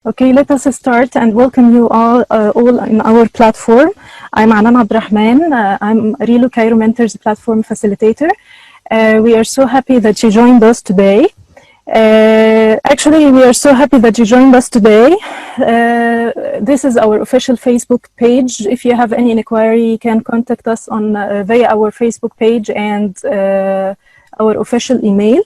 Okay, let us start and welcome you all in our platform. I'm Anan AbdElRahman. I'm RELO Cairo Mentors Platform Facilitator. We are so happy that you joined us today. Actually, we are so happy that you joined us today. This is our official Facebook page. If you have any inquiry, you can contact us on via our Facebook page and our official email.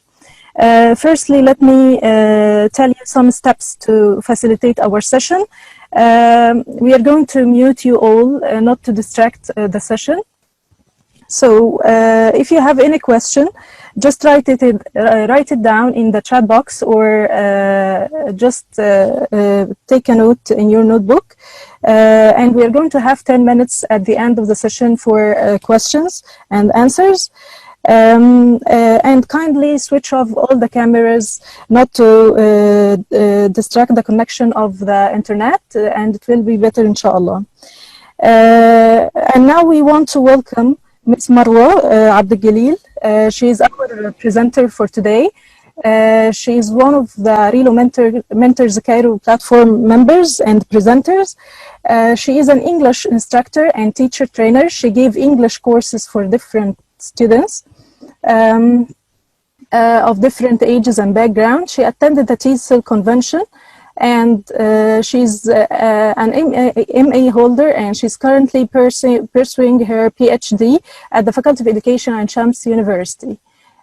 Firstly, let me tell you some steps to facilitate our session. We are going to mute you all, not to distract the session. So if you have any question, just write it down in the chat box, or just take a note in your notebook. And we are going to have 10 minutes at the end of the session for questions and answers. And kindly switch off all the cameras, not to distract the connection of the internet, and it will be better, inshallah. And now we want to welcome Ms. Marwa AbdElGalil. She is our presenter for today. She is one of the RELO Mentors Cairo platform members and presenters. She is an English instructor and teacher trainer. She gave English courses for different students of different ages and background. She attended the TESOL convention, and she's an MA holder, and she's currently pursuing her PhD at the Faculty of Education at Shams University.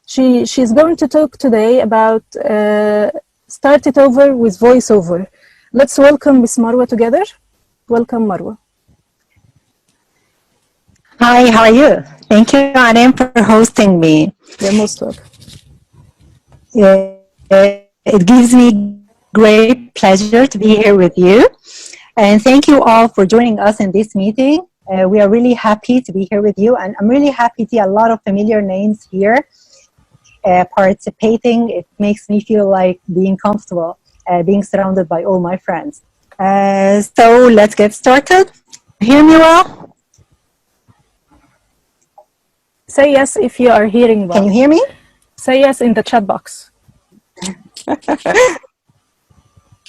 She's going to talk today about Start It Over with voiceover. Let's welcome Ms. Marwa together. Welcome, Marwa. Hi, how are you? Thank you, Anan, for hosting me. You're most welcome. It gives me great pleasure to be here with you. And thank you all for joining us in this meeting. We are really happy to be here with you. And I'm really happy to see a lot of familiar names here participating. It makes me feel like being comfortable, being surrounded by all my friends. So let's get started. Hear me well? Say yes if you are hearing well. Can you hear me? Say yes in the chat box.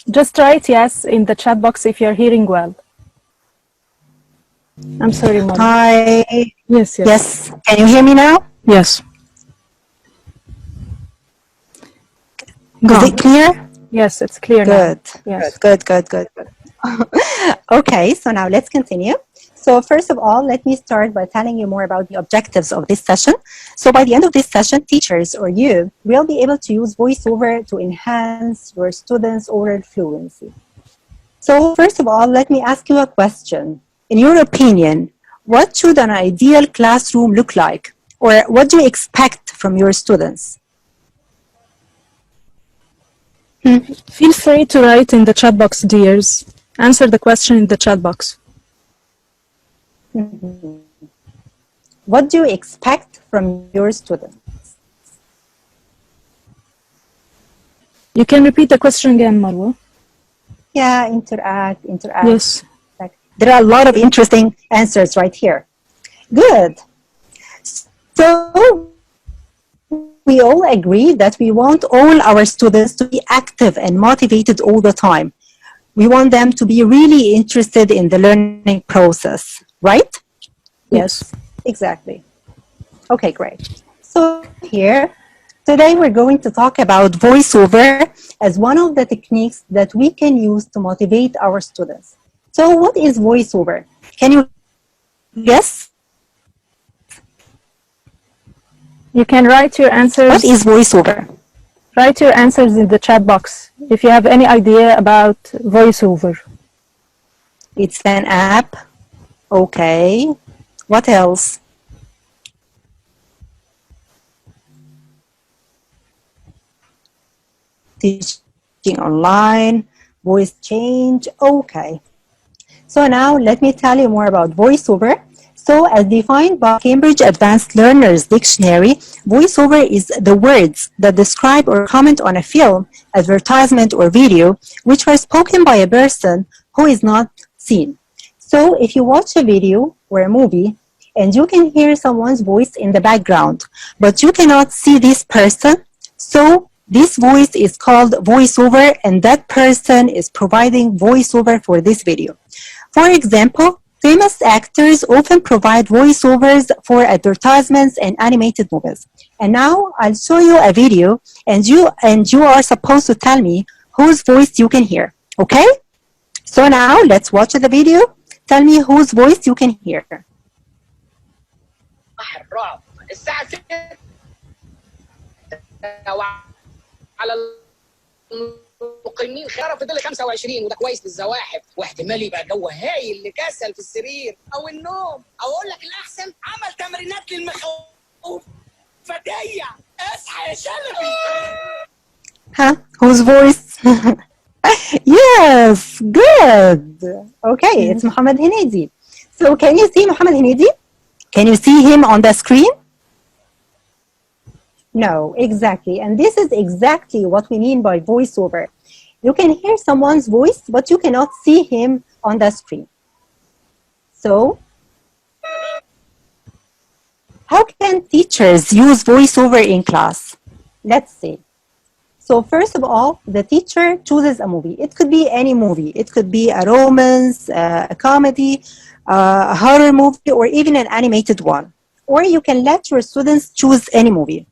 Just write yes in the chat box if you're hearing well. I'm sorry, Mom. Hi. Yes. Yes. Can you hear me now? Yes. Is it clear? Yes, it's clear Good. now. Yes. Good. Okay, so now let's continue. So first of all, let me start by telling you more about the objectives of this session. So by the end of this session, teachers or you will be able to use voiceover to enhance your students' oral fluency. So first of all, let me ask you a question. In your opinion, what should an ideal classroom look like? Or what do you expect from your students? Feel free to write in the chat box, dears. Answer the question in the chat box. What do you expect from your students? You can repeat the question again, Marwa. Yeah, interact. Yes. There are a lot of interesting answers right here. Good. So we all agree that we want all our students to be active and motivated all the time. We want them to be really interested in the learning process, right? Yes. Exactly. Okay, great. So here, today we're going to talk about voiceover as one of the techniques that we can use to motivate our students. So what is voiceover? Can you guess? You can write your answers. What is voiceover? Write your answers in the chat box if you have any idea about voiceover. It's an app. Okay. What else? Teaching online, voice change. Okay. So now let me tell you more about voiceover. So as defined by Cambridge Advanced Learners Dictionary, voiceover is the words that describe or comment on a film, advertisement, or video, which were spoken by a person who is not seen. So if you watch a video or a movie, and you can hear someone's voice in the background, but you cannot see this person, so This voice is called voiceover, and that person is providing voiceover for this video. For example, famous actors often provide voiceovers for advertisements and animated movies. And now I'll show you a video, and you are supposed to tell me whose voice you can hear. Okay? So now let's watch the video. Tell me whose voice you can hear. الساعة 6 على المقيمين خيارة في ظل 25 وده كويس للزواحف واحتمال يبقى جو هايل لكسل في السرير او النوم او اقول لك الاحسن عمل تمرينات للمخوفتية اصحى يا شلبي. Huh? Whose voice? Yes, good. Okay, it's Muhammad Hinidi. So can you see Muhammad Hinidi? Can you see him on the screen? No, exactly. And this is exactly what we mean by voiceover. You can hear someone's voice, but you cannot see him on the screen. So, how can teachers use voiceover in class? Let's see. So first of all, the teacher chooses a movie. It could be any movie. It could be a romance, a comedy, a horror movie, or even an animated one. Or you can let your students choose any movie.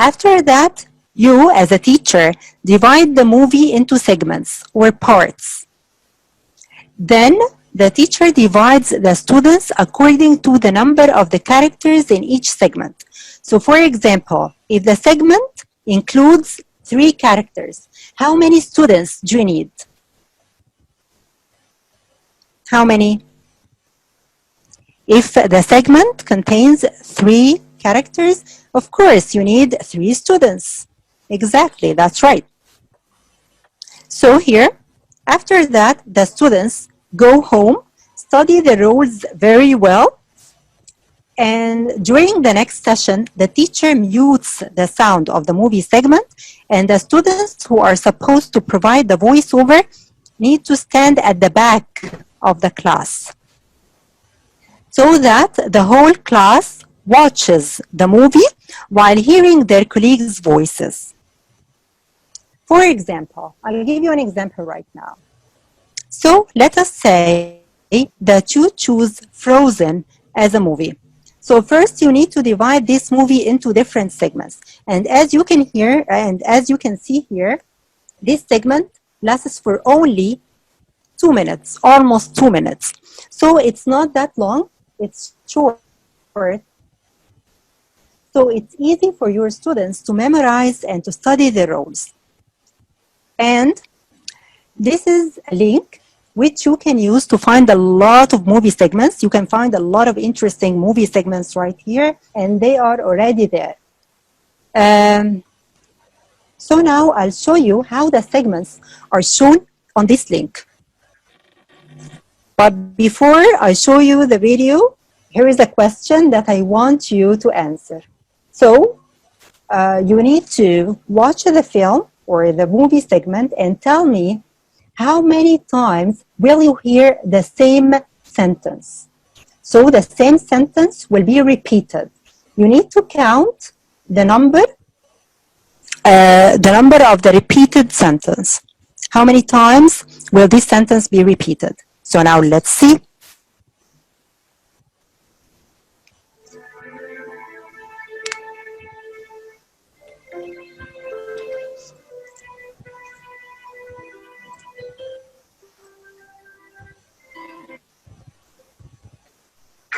After that, you, as a teacher, divide the movie into segments or parts. Then, the teacher divides the students according to the number of the characters in each segment. So, for example, if the segment includes 3 characters, how many students do you need? How many? If the segment contains 3 characters, of course, you need 3 students. Exactly, that's right. So here, after that, the students go home, study the roles very well, and during the next session, the teacher mutes the sound of the movie segment, and the students who are supposed to provide the voiceover need to stand at the back of the class so that the whole class watches the movie while hearing their colleagues' voices. For example, I'll give you an example right now. So let us say that you choose Frozen as a movie. So first you need to divide this movie into different segments. And as you can hear, and as you can see here, this segment lasts for only 2 minutes, almost 2 minutes. So it's not that long, it's short. So it's easy for your students to memorize and to study the roles. And this is a link which you can use to find a lot of movie segments. You can find a lot of interesting movie segments right here, and they are already there. So now I'll show you how the segments are shown on this link. But before I show you the video, here is a question that I want you to answer. So you need to watch the film or the movie segment and tell me how many times will you hear the same sentence. So the same sentence will be repeated. You need to count the number of the repeated sentence. How many times will this sentence be repeated? So now let's see.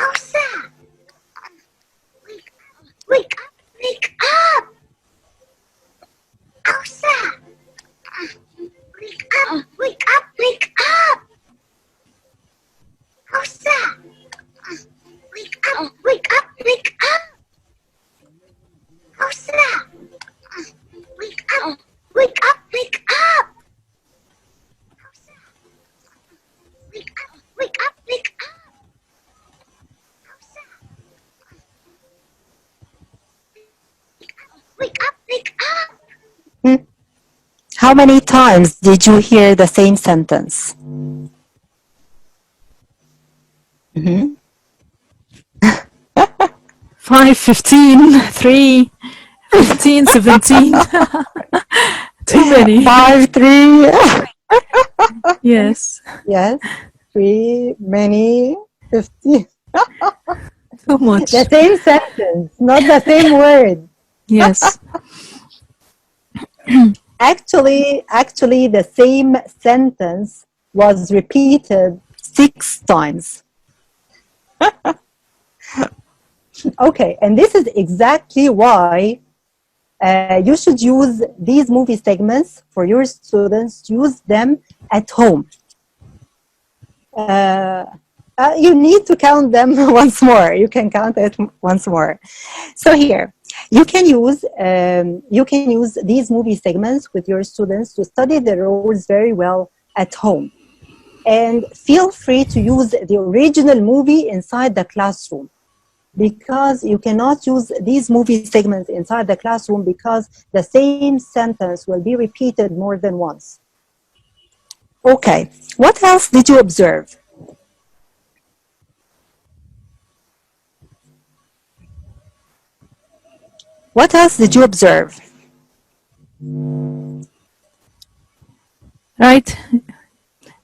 Elsa! Wake up! Wake up! Elsa! Wake up! Wake up! Wake up! Elsa! Wake up! Wake up! Wake up! Elsa! Wake up! Wake up! Wake up! Elsa! Wake up! Wake up! Wake up! Wake up, wake up! How many times did you hear the same sentence? 5, 15, 3, 15, 17. Too many. 5, 3. Yes. Yes. 3, many, 15. Too much. The same sentence, not the same word. Yes. Actually, the same sentence was repeated 6 times. Okay, and this is exactly why you should use these movie segments for your students. Use them at home. You need to count them once more. You can count it once more. So here, you can use these movie segments with your students to study the roles very well at home. And feel free to use the original movie inside the classroom, because you cannot use these movie segments inside the classroom because the same sentence will be repeated more than once. Okay, what else did you observe? What else did you observe? Right.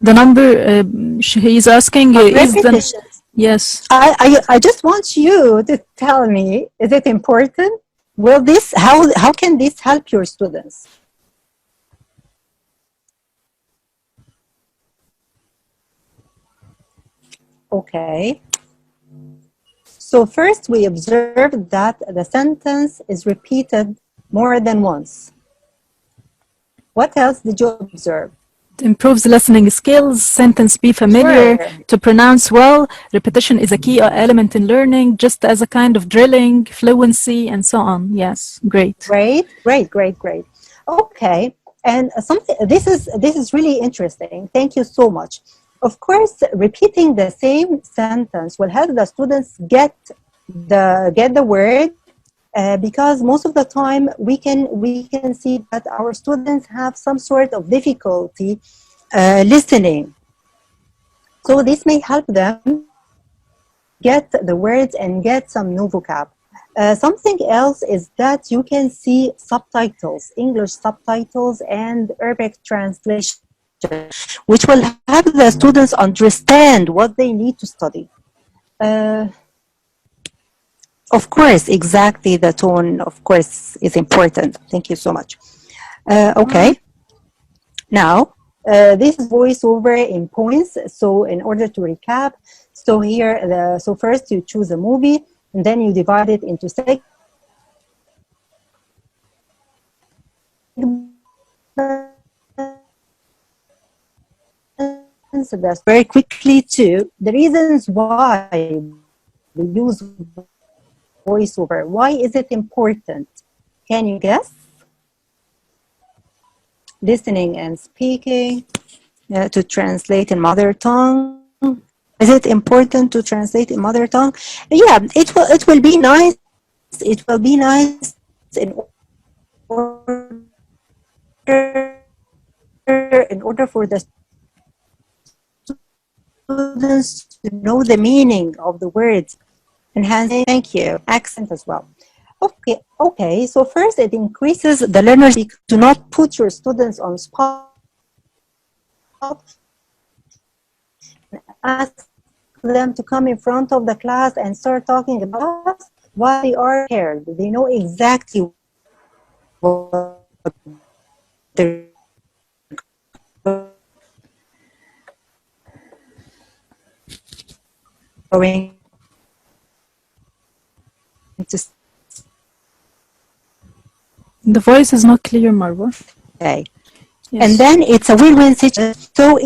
The number he's asking is the... Repetitions. Yes. I just want you to tell me, is it important? Will this, how can this help your students? Okay. So first we observed that the sentence is repeated more than once. What else did you observe? It improves listening skills, sentence be familiar, Sure. to pronounce well. Repetition is a key element in learning, just as a kind of drilling, fluency, and so on. Yes, great. Great. Okay, and this is really interesting. Thank you so much. Of course, repeating the same sentence will help the students get the word, because most of the time we can see that our students have some sort of difficulty listening. So this may help them get the words and get some new vocab. Something else is that you can see subtitles, English subtitles and Arabic translation, which will help the students understand what they need to study. Of course, exactly, the tone, of course, is important. Thank you so much. Okay. Now, this is voiceover in points. So in order to recap, so here, so first you choose a movie, and then you divide it into segments. That's very quickly too. The reasons why we use voiceover. Why is it important? Can you guess? Listening and speaking, to translate in mother tongue. Is it important to translate in mother tongue? Yeah, it will be nice. It will be nice in order for the students to know the meaning of the words. Enhancing, thank you, accent as well. Okay, so first it increases the learners. Do not put your students on spot. Ask them to come in front of the class and start talking about why they are here. They know exactly what they're going to The voice is not clear, Marwa. say. Yes. And then it's a win-win situation. So,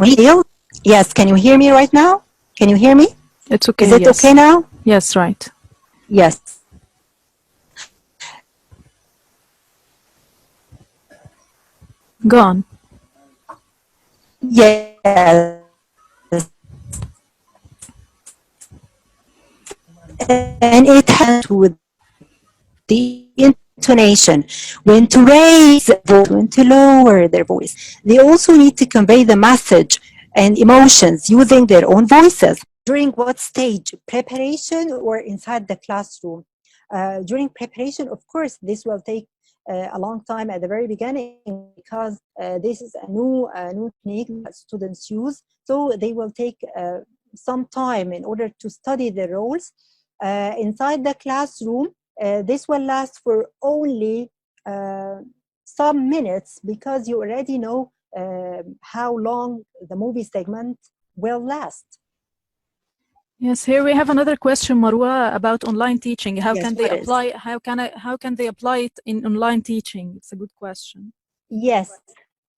yes, can you hear me right now? Can you hear me? It's okay. Is it yes. okay now? Yes, right. Yes. Go on. Yes. And it has with the intonation, when to raise the voice, when to lower their voice. They also need to convey the message and emotions using their own voices. During what stage? Preparation or inside the classroom? during preparation, of course, this will take a long time at the very beginning because this is a new technique that students use. So they will take some time in order to study the roles. Inside the classroom, this will last for only some minutes because you already know how long the movie segment will last. Yes, here we have another question, Marwa, about online teaching. How Yes, can they what is? apply? How can they apply it in online teaching? It's a good question. Yes,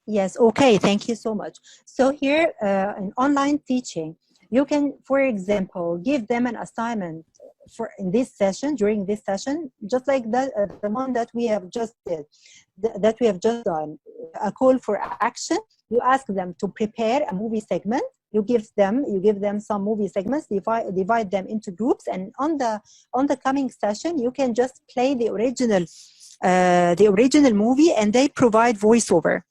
yes. Okay, thank you so much. So here in online teaching, you can, for example, give them an assignment for in this session, during this session, just like the one that we have just did, that we have just done, a call for action. You ask them to prepare a movie segment. You give them some movie segments, divide them into groups, and on the coming session, you can just play the original movie, and they provide voiceover.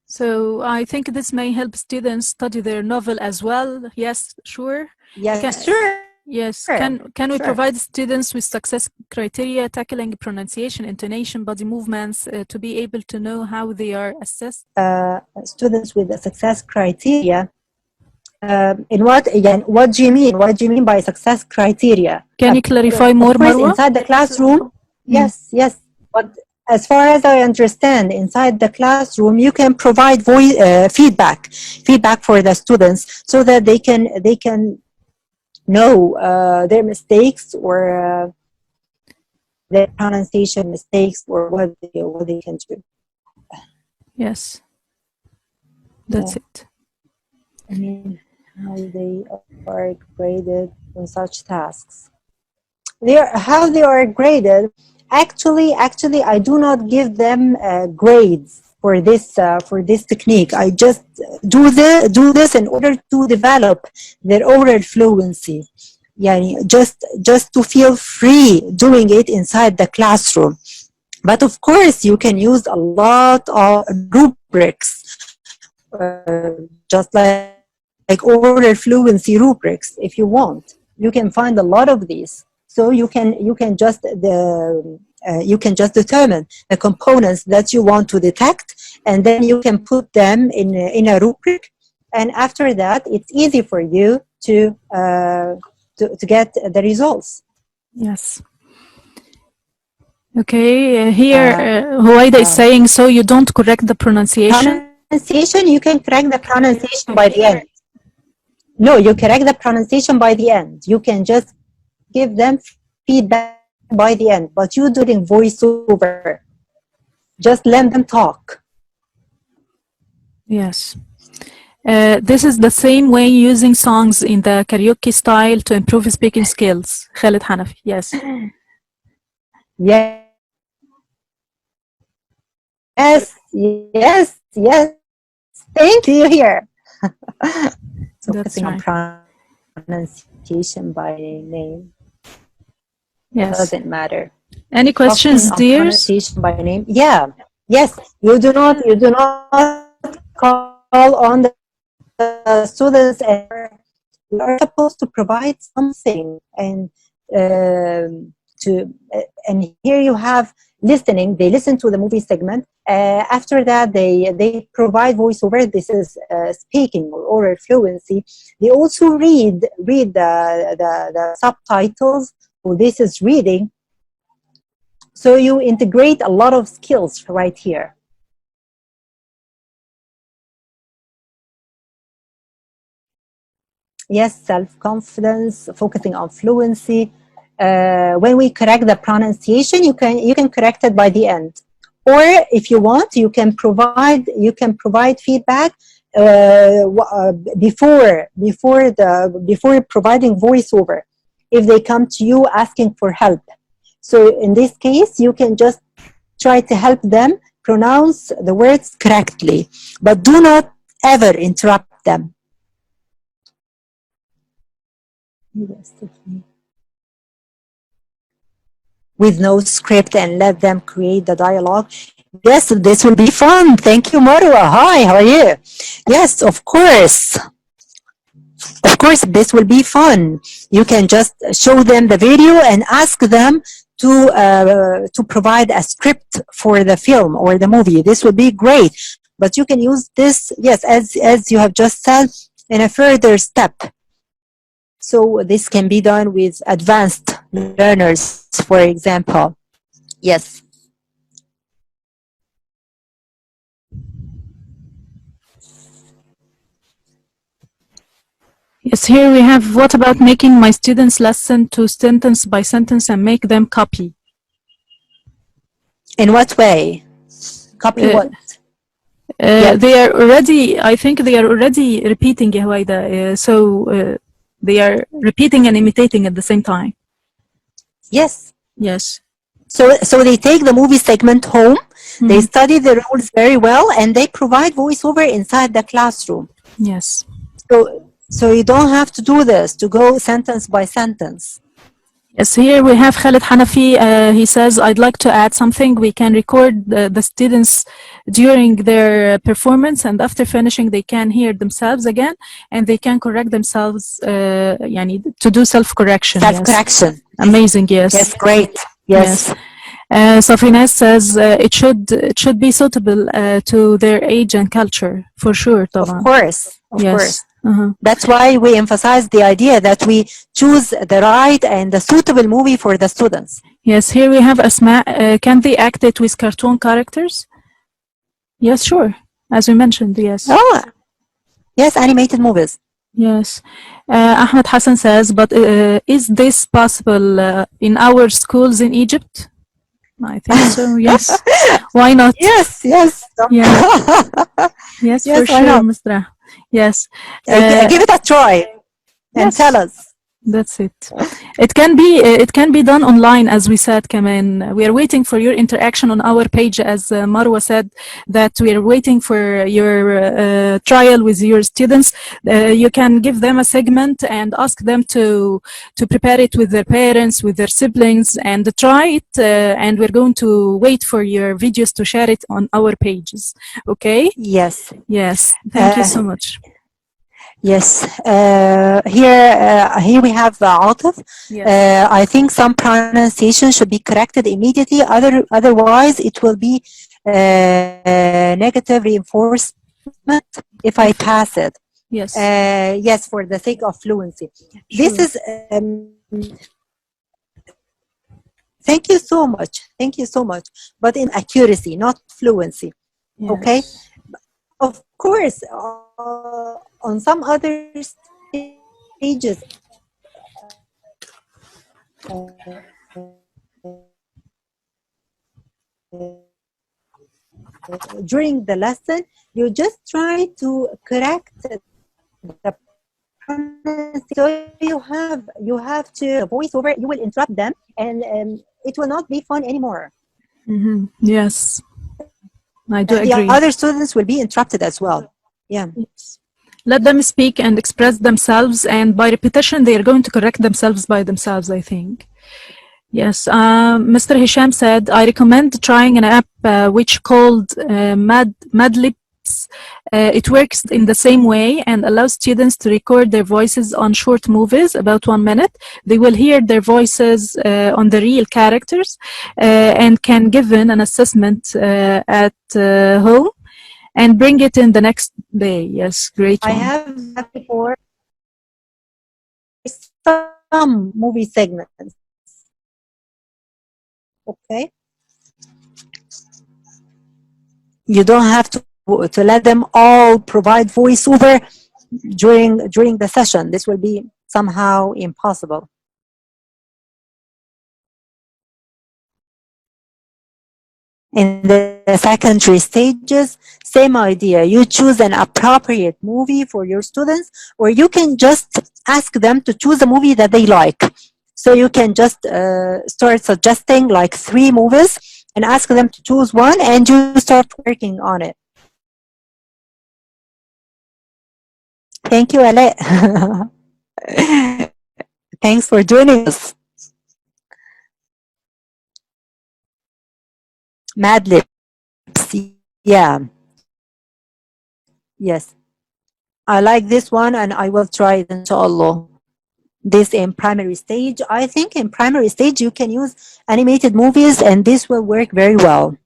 So I think this may help students study their novel as well. Yes, sure. Yes, sure. Yes. Can we provide students with success criteria, tackling pronunciation, intonation, body movements, to be able to know how they are assessed? Students with the success criteria. In what again? What do you mean? What do you mean by success criteria? Can you clarify more, of course, Marwa? inside the classroom, yes. But as far as I understand, inside the classroom, you can provide feedback for the students so that they can know their mistakes or their pronunciation mistakes or what they can do. Yes, that's it. I mean, how they are graded on such tasks. How they are graded. Actually, I do not give them grades for this technique. I just do this in order to develop their oral fluency. Yeah, just to feel free doing it inside the classroom. But of course, you can use a lot of rubrics, just like oral fluency rubrics, if you want. You can find a lot of these. So you can just determine the components that you want to detect, and then you can put them in a rubric. And after that, it's easy for you to get the results. Yes. Okay. Here, Huwaida is saying, so you don't correct the pronunciation. Pronunciation, you can correct the pronunciation by the end. No, you correct the pronunciation by the end. You can just give them feedback by the end, but you doing voiceover. Just let them talk. Yes. This is the same way using songs in the karaoke style to improve speaking skills. Khalid Hanafi, yes. Yes. Thank you here. So that's focusing right. on pronunciation by name. Yes. Doesn't matter. Any questions, dears? Pronunciation by name. Yeah. Yes. You do not call on the students, and you are supposed to provide something, and here you have listening. They listen to the movie segment. After that, they provide voiceover. This is speaking or oral fluency. They also read the subtitles. So this is reading. So you integrate a lot of skills right here. Yes, self-confidence, focusing on fluency. When we correct the pronunciation, you can correct it by the end, or if you want, you can provide feedback before providing voiceover. If they come to you asking for help, so in this case, you can just try to help them pronounce the words correctly, but do not ever interrupt them. With no script, and let them create the dialogue. Yes, this will be fun. Thank you, Marwa. Hi, how are you? Yes, of course. Of course, this will be fun. You can just show them the video and ask them to provide a script for the film or the movie. This would be great. But you can use this, yes, as you have just said, in a further step. So this can be done with advanced learners, for example. Yes. Yes, here we have, what about making my students listen to sentence by sentence and make them copy? In what way? Copy what? They are already, I think they are already repeating, Huwaida, so they are repeating and imitating at the same time. Yes. Yes. So they take the movie segment home, they study the rules very well, and they provide voiceover inside the classroom. Yes. So you don't have to do this, to go sentence by sentence. Yes, here we have Khalid Hanafi. He says, I'd like to add something. We can record the students during their performance, and after finishing, they can hear themselves again, and they can correct themselves, to do self-correction. Self-correction. Yes. Amazing, yes. Yes, great. Yes. Safines says it should be suitable to their age and culture, for sure. طبعا. Of course, of yes. course. That's why we emphasize the idea that we choose the right and the suitable movie for the students. Yes, here we have Asma. Can they act it with cartoon characters? Yes, sure. As we mentioned, yes. Oh, yes, animated movies. Yes. Ahmed Hassan says, but is this possible in our schools in Egypt? I think so, yes. Why not? Yes, yes. Yeah. Yes, yes, for sure, Mr. Yes. Give it a try and yes. tell us. That's it. It can be done online, as we said, Kaman. We are waiting for your interaction on our page, as Marwa said, that we are waiting for your trial with your students. You can give them a segment and ask them to prepare it with their parents, with their siblings, and try it. And we're going to wait for your videos to share it on our pages. Okay? Yes. Yes. Thank you so much. Yes, here we have Atif. Yes. I think some pronunciation should be corrected immediately. Otherwise, it will be negative reinforcement if I pass it. Yes. Yes, for the sake of fluency. Sure. This is. Thank you so much. Thank you so much. But in accuracy, not fluency. Yes. Okay. Of course. On some other stages during the lesson, you just try to correct the so you have to voice over. You will interrupt them, and it will not be fun anymore. Yes, I do agree. The other students will be interrupted as well. Yeah. Yes. Let them speak and express themselves, and by repetition, they are going to correct themselves by themselves, I think. Yes, Mr. Hisham said, I recommend trying an app which called Madlibs. It works in the same way and allows students to record their voices on short movies, about 1 minute. They will hear their voices on the real characters and can give in an assessment at home and bring it in the next day. Yes, great one. I have that before. Some movie segments. Okay. You don't have to let them all provide voiceover during the session. This will be somehow impossible. In the secondary stages, same idea. You choose an appropriate movie for your students, or you can just ask them to choose a movie that they like. So you can just start suggesting like 3 movies and ask them to choose one, and you start working on it. Thank you, Ale. Thanks for joining us. Madlibs, yeah. Yes. I like this one and I will try it inshallah. This in primary stage. I think in primary stage you can use animated movies and this will work very well.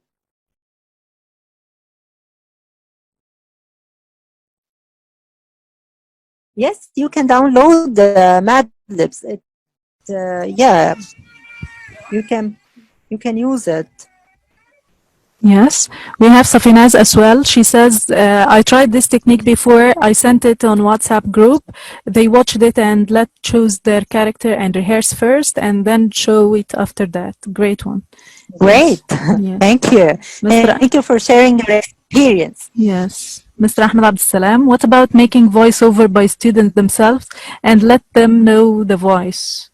Yes, you can download the Mad Libs. Yeah, you can use it. Yes, we have Safinaz as well. She says, I tried this technique before. I sent it on WhatsApp group. They watched it and let choose their character and rehearse first and then show it after that. Great one. Great. Yes. Thank you. Mr. Thank you for sharing your experience. Yes. Mr. Ahmed Abdel, what about making voiceover by students themselves and let them know the voice?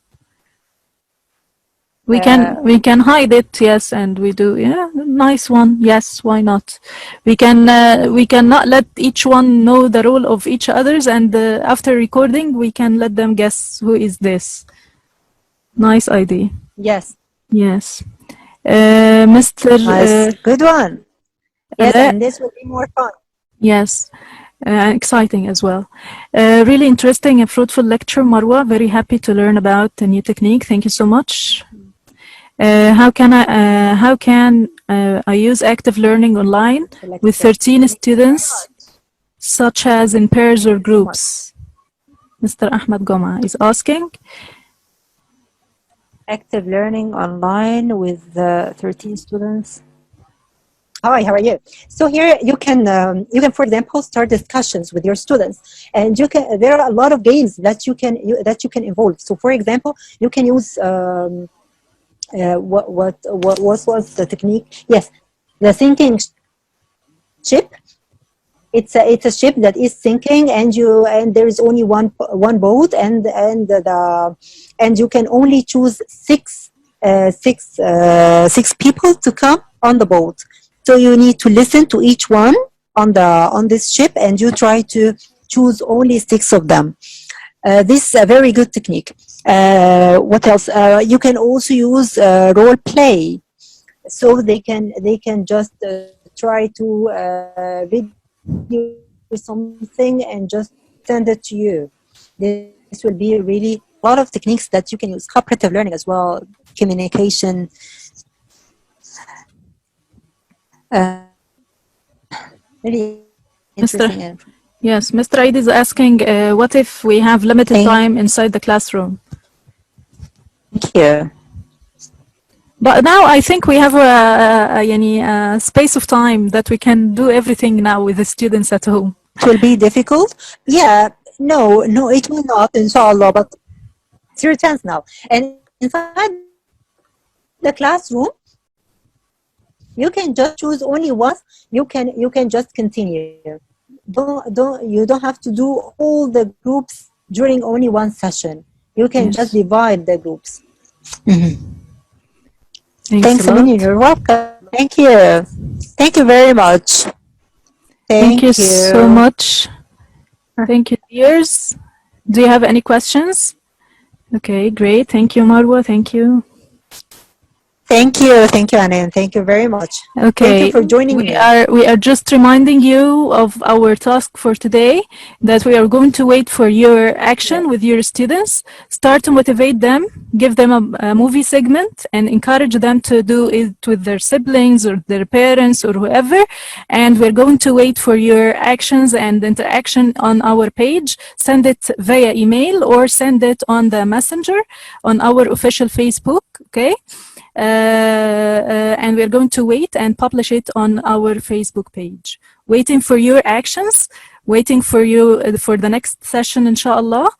We can hide it, yes, and we do, yeah, nice one, yes, why not? We cannot let each one know the role of each others, and after recording, we can let them guess who is this. Nice idea. Yes. Yes. Mr. Nice. Good one. Yes, and this will be more fun. Yes. Exciting as well. Really interesting and fruitful lecture, Marwa. Very happy to learn about a new technique. Thank you so much. How can I use active learning online with 13 students, such as in pairs or groups? Mr. Ahmed Goma is asking. Active learning online with 13 students. Hi, how are you? So here you can, for example, start discussions with your students, and you can. There are a lot of games that you can involve. So, for example, you can use what was the technique? Yes, the thinking ship. It's a ship that is sinking, and there is only one boat, and you can only choose six people to come on the boat. So you need to listen to each one on this ship, and you try to choose only 6 of them. This is a very good technique. What else? You can also use role play, so they can just try to read something and just send it to you. This will be really a lot of techniques that you can use. Cooperative learning as well, communication. Really interesting. Yes, Mr. Aid is asking, what if we have limited time inside the classroom? Thank you. But now I think we have a space of time that we can do everything now with the students at home. It will be difficult. Yeah, no, it will not, inshallah, but it's your chance now. And inside the classroom, you can just choose only once. You can just continue. You don't have to do all the groups during only one session. You can just divide the groups. Thanks, Amin. You're welcome. Thank you. Thank you very much. Thank you so much. Thank you, dears. Do you have any questions? Okay, great. Thank you, Marwa. Thank you. Thank you, Anan. Thank you very much. Okay, thank you for joining me. We are just reminding you of our task for today, that we are going to wait for your action with your students, start to motivate them, give them a movie segment, and encourage them to do it with their siblings or their parents or whoever. And we're going to wait for your actions and interaction on our page. Send it via email or send it on the messenger on our official Facebook. Okay. And we're going to wait and publish it on our Facebook page. Waiting for your actions, waiting for you for the next session, inshallah.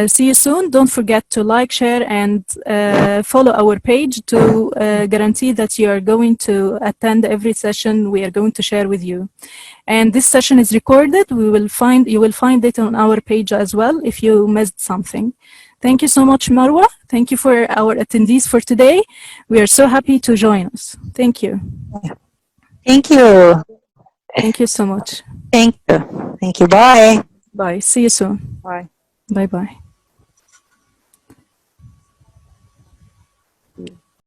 See you soon. Don't forget to like, share, and follow our page to guarantee that you are going to attend every session we are going to share with you. And this session is recorded. You will find it on our page as well if you missed something. Thank you so much, Marwa. Thank you for our attendees for today. We are so happy to join us. Thank you. Thank you. Thank you so much. Thank you. Thank you. Bye. Bye. See you soon. Bye. Bye-bye.